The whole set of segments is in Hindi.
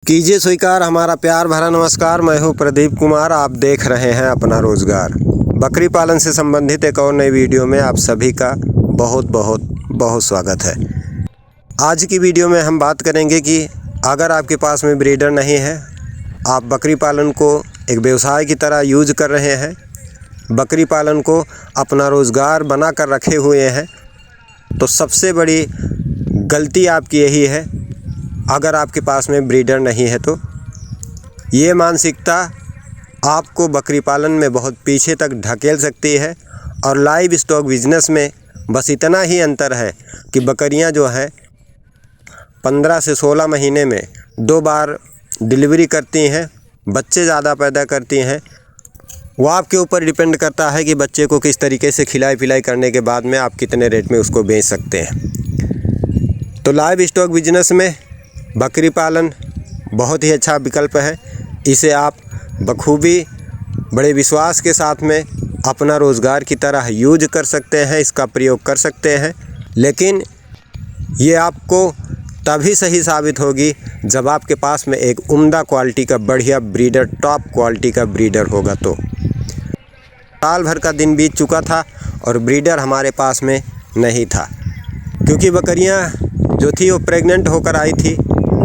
कीजिए स्वीकार हमारा प्यार भरा नमस्कार। मैं हूं प्रदीप कुमार, आप देख रहे हैं अपना रोज़गार। बकरी पालन से संबंधित एक और नई वीडियो में आप सभी का बहुत बहुत बहुत स्वागत है। आज की वीडियो में हम बात करेंगे कि अगर आपके पास में ब्रीडर नहीं है, आप बकरी पालन को एक व्यवसाय की तरह यूज कर रहे हैं, बकरी पालन को अपना रोज़गार बना कर रखे हुए हैं, तो सबसे बड़ी गलती आपकी यही है अगर आपके पास में ब्रीडर नहीं है। तो ये मानसिकता आपको बकरी पालन में बहुत पीछे तक ढकेल सकती है। और लाइव स्टॉक बिजनेस में बस इतना ही अंतर है कि बकरियां जो हैं 15 से 16 महीने में 2 बार डिलीवरी करती हैं, बच्चे ज़्यादा पैदा करती हैं। वो आपके ऊपर डिपेंड करता है कि बच्चे को किस तरीके से खिलाई पिलाई करने के बाद में आप कितने रेट में उसको बेच सकते हैं। तो लाइव स्टॉक बिजनेस में बकरी पालन बहुत ही अच्छा विकल्प है। इसे आप बखूबी बड़े विश्वास के साथ में अपना रोज़गार की तरह यूज कर सकते हैं, इसका प्रयोग कर सकते हैं। लेकिन ये आपको तभी सही साबित होगी जब आपके पास में एक उम्दा क्वालिटी का बढ़िया ब्रीडर, टॉप क्वालिटी का ब्रीडर होगा। तो साल भर का दिन बीत चुका था और ब्रीडर हमारे पास में नहीं था, क्योंकि बकरियां जो थी वो प्रेग्नेंट होकर आई थी,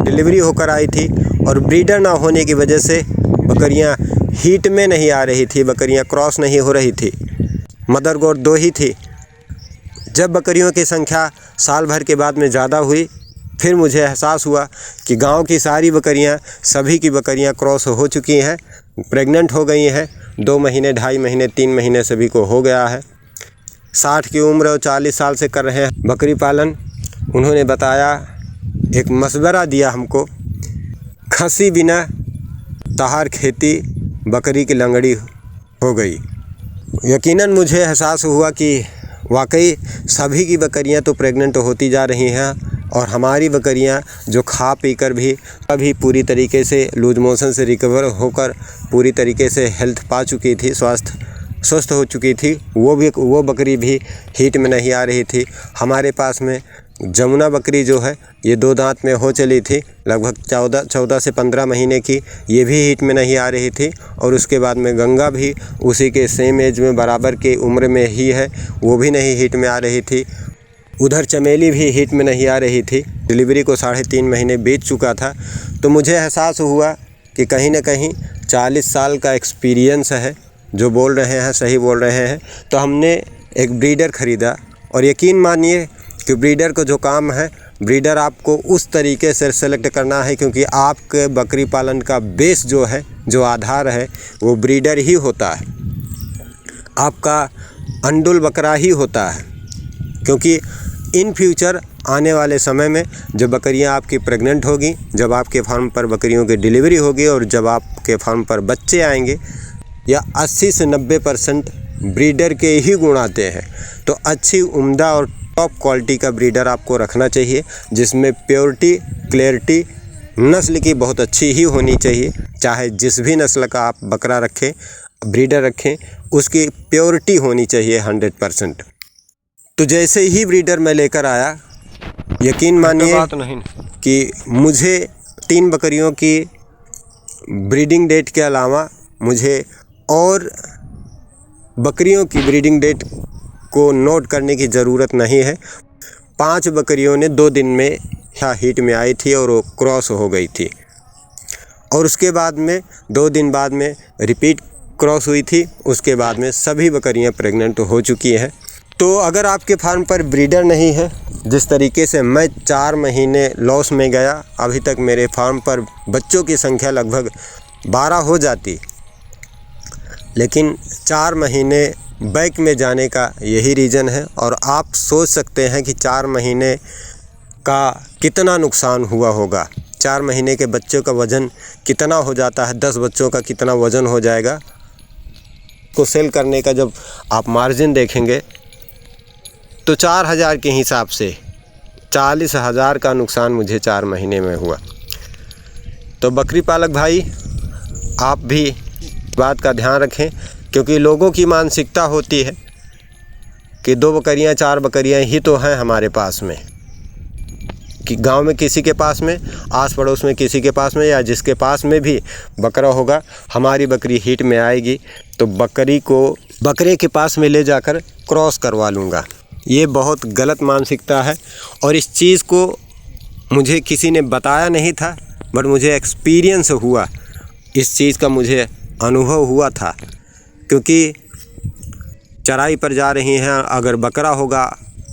डिलीवरी होकर आई थी, और ब्रीडर ना होने की वजह से बकरियां हीट में नहीं आ रही थी, बकरियां क्रॉस नहीं हो रही थी। मदर गोट 2 ही थी। जब बकरियों की संख्या साल भर के बाद में ज़्यादा हुई, फिर मुझे एहसास हुआ कि गांव की सारी बकरियां, सभी की बकरियां क्रॉस हो चुकी हैं, प्रेग्नेंट हो गई हैं। 2 महीने, 2.5 महीने, 3 महीने सभी को हो गया है। 60 की उम्र और 40 साल से कर रहे हैं बकरी पालन। उन्होंने बताया, एक मशवरा दिया हमको, खसी बिना तहार खेती बकरी की लंगड़ी हो गई। यकीनन मुझे एहसास हुआ कि वाकई सभी की बकरियां तो प्रेग्नेंट होती जा रही हैं, और हमारी बकरियां जो खा पी कर भी अभी पूरी तरीके से लूज मोशन से रिकवर होकर पूरी तरीके से हेल्थ पा चुकी थी, स्वस्थ हो चुकी थी, वो बकरी भी हीट में नहीं आ रही थी। हमारे पास में जमुना बकरी जो है ये 2 दांत में हो चली थी, लगभग 14 से 15 महीने की, ये भी हीट में नहीं आ रही थी। और उसके बाद में गंगा भी उसी के सेम एज में बराबर के उम्र में ही है, वो भी नहीं हीट में आ रही थी। उधर चमेली भी हीट में नहीं आ रही थी। डिलीवरी को 3.5 महीने बीत चुका था। तो मुझे एहसास हुआ कि कहीं ना कहीं 40 साल का एक्सपीरियंस है, जो बोल रहे हैं सही बोल रहे हैं। तो हमने एक ब्रीडर ख़रीदा, और यकीन मानिए कि ब्रीडर को जो काम है, ब्रीडर आपको उस तरीके से सेलेक्ट करना है, क्योंकि आपके बकरी पालन का बेस जो है, जो आधार है, वो ब्रीडर ही होता है, आपका अंडुल बकरा ही होता है। क्योंकि इन फ्यूचर आने वाले समय में जब बकरियां आपकी प्रेग्नेंट होगी, जब आपके फार्म पर बकरियों की डिलीवरी होगी, और जब आपके फार्म पर बच्चे आएंगे, या 80 से 90% ब्रीडर के ही गुण आते हैं। तो अच्छी, उम्दा और टॉप क्वालिटी का ब्रीडर आपको रखना चाहिए, जिसमें प्योरिटी, क्लैरिटी, नस्ल की बहुत अच्छी ही होनी चाहिए। चाहे जिस भी नस्ल का आप बकरा रखें, ब्रीडर रखें, उसकी प्योरिटी होनी चाहिए 100%। तो जैसे ही ब्रीडर मैं लेकर आया, यकीन मानिए कि मुझे 3 बकरियों की ब्रीडिंग डेट के अलावा मुझे और बकरियों की ब्रीडिंग डेट को नोट करने की ज़रूरत नहीं है। 5 बकरियों ने 2 दिन में हीट में आई थी और वो क्रॉस हो गई थी, और उसके बाद में 2 दिन बाद में रिपीट क्रॉस हुई थी। उसके बाद में सभी बकरियां प्रेग्नेंट हो चुकी हैं। तो अगर आपके फार्म पर ब्रीडर नहीं है, जिस तरीके से मैं 4 महीने लॉस में गया, अभी तक मेरे फार्म पर बच्चों की संख्या लगभग 12 हो जाती, लेकिन 4 महीने बैक में जाने का यही रीज़न है। और आप सोच सकते हैं कि 4 महीने का कितना नुकसान हुआ होगा। 4 महीने के बच्चों का वज़न कितना हो जाता है, 10 बच्चों का कितना वज़न हो जाएगा। को सेल करने का जब आप मार्जिन देखेंगे तो 4000 के हिसाब से 40,000 का नुकसान मुझे 4 महीने में हुआ। तो बकरी पालक भाई, आप भी बात का ध्यान रखें, क्योंकि लोगों की मानसिकता होती है कि 2 बकरियां, 4 बकरियां ही तो हैं हमारे पास में। कि गांव में किसी के पास में, आस पड़ोस में किसी के पास में, या जिसके पास में भी बकरा होगा, हमारी बकरी हीट में आएगी तो बकरी को बकरे के पास में ले जाकर क्रॉस करवा लूँगा। ये बहुत गलत मानसिकता है और इस चीज़ को मुझे किसी ने बताया नहीं था, बट मुझे एक्सपीरियंस हुआ, इस चीज़ का मुझे अनुभव हुआ था। क्योंकि चराई पर जा रही हैं, अगर बकरा होगा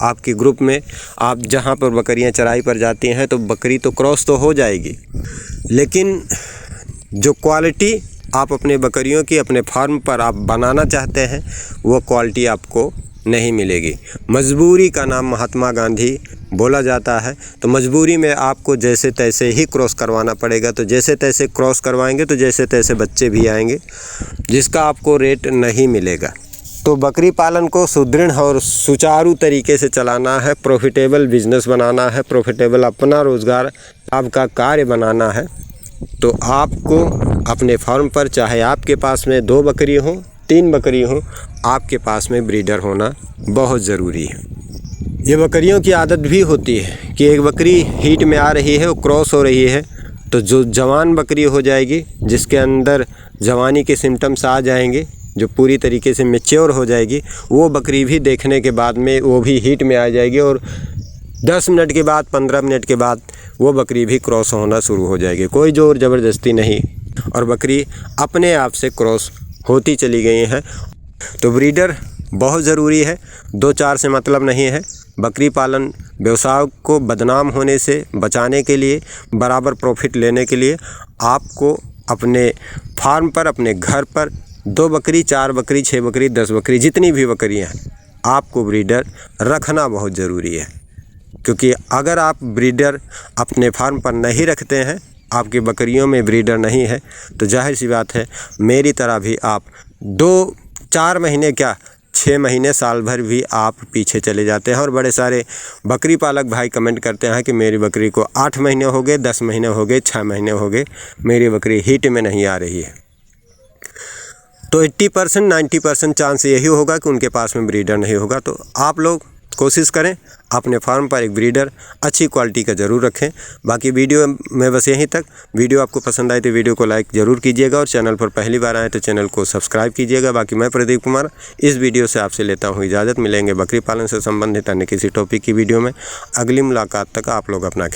आपके ग्रुप में, आप जहाँ पर बकरियाँ चराई पर जाती हैं तो बकरी तो क्रॉस तो हो जाएगी, लेकिन जो क्वालिटी आप अपने बकरियों की अपने फार्म पर आप बनाना चाहते हैं वो क्वालिटी आपको नहीं मिलेगी। मजबूरी का नाम महात्मा गांधी बोला जाता है, तो मजबूरी में आपको जैसे तैसे ही क्रॉस करवाना पड़ेगा। तो जैसे तैसे क्रॉस करवाएंगे तो जैसे तैसे बच्चे भी आएंगे, जिसका आपको रेट नहीं मिलेगा। तो बकरी पालन को सुदृढ़ और सुचारू तरीके से चलाना है, प्रॉफिटेबल बिजनेस बनाना है, प्रॉफिटेबल अपना रोज़गार आपका कार्य बनाना है, तो आपको अपने फार्म पर, चाहे आपके पास में 2 बकरी हो 3 बकरी हो, आपके पास में ब्रीडर होना बहुत ज़रूरी है। ये बकरियों की आदत भी होती है कि एक बकरी हीट में आ रही है, वो क्रॉस हो रही है, तो जो जवान बकरी हो जाएगी, जिसके अंदर जवानी के सिम्टम्स आ जाएंगे, जो पूरी तरीके से मैच्योर हो जाएगी, वो बकरी भी देखने के बाद में वो भी हीट में आ जाएगी और 10 मिनट के बाद 15 मिनट के बाद वो बकरी भी क्रॉस होना शुरू हो जाएगी। कोई ज़ोर ज़बरदस्ती नहीं, और बकरी अपने आप से क्रॉस होती चली गई हैं। तो ब्रीडर बहुत ज़रूरी है, 2-4 से मतलब नहीं है। बकरी पालन व्यवसाय को बदनाम होने से बचाने के लिए, बराबर प्रॉफिट लेने के लिए, आपको अपने फार्म पर, अपने घर पर 2 बकरी, 4 बकरी, 6 बकरी, 10 बकरी, जितनी भी बकरियां हैं, आपको ब्रीडर रखना बहुत ज़रूरी है। क्योंकि अगर आप ब्रीडर अपने फार्म पर नहीं रखते हैं, आपकी बकरियों में ब्रीडर नहीं है, तो जाहिर सी बात है मेरी तरह भी आप 2-4 महीने क्या 6 महीने, साल भर भी आप पीछे चले जाते हैं। और बड़े सारे बकरी पालक भाई कमेंट करते हैं कि मेरी बकरी को 8 महीने हो गए, 10 महीने हो गए, 6 महीने हो गए, मेरी बकरी हीट में नहीं आ रही है। तो 80% 90% चांस यही होगा कि उनके पास में ब्रीडर नहीं होगा। तो आप लोग कोशिश करें अपने फार्म पर एक ब्रीडर अच्छी क्वालिटी का ज़रूर रखें। बाकी वीडियो में बस यहीं तक। वीडियो आपको पसंद आए तो वीडियो को लाइक ज़रूर कीजिएगा, और चैनल पर पहली बार आए तो चैनल को सब्सक्राइब कीजिएगा। बाकी मैं प्रदीप कुमार इस वीडियो से आपसे लेता हूँ इजाज़त। मिलेंगे बकरी पालन से संबंधित अन्य किसी टॉपिक की वीडियो में। अगली मुलाकात तक आप लोग अपना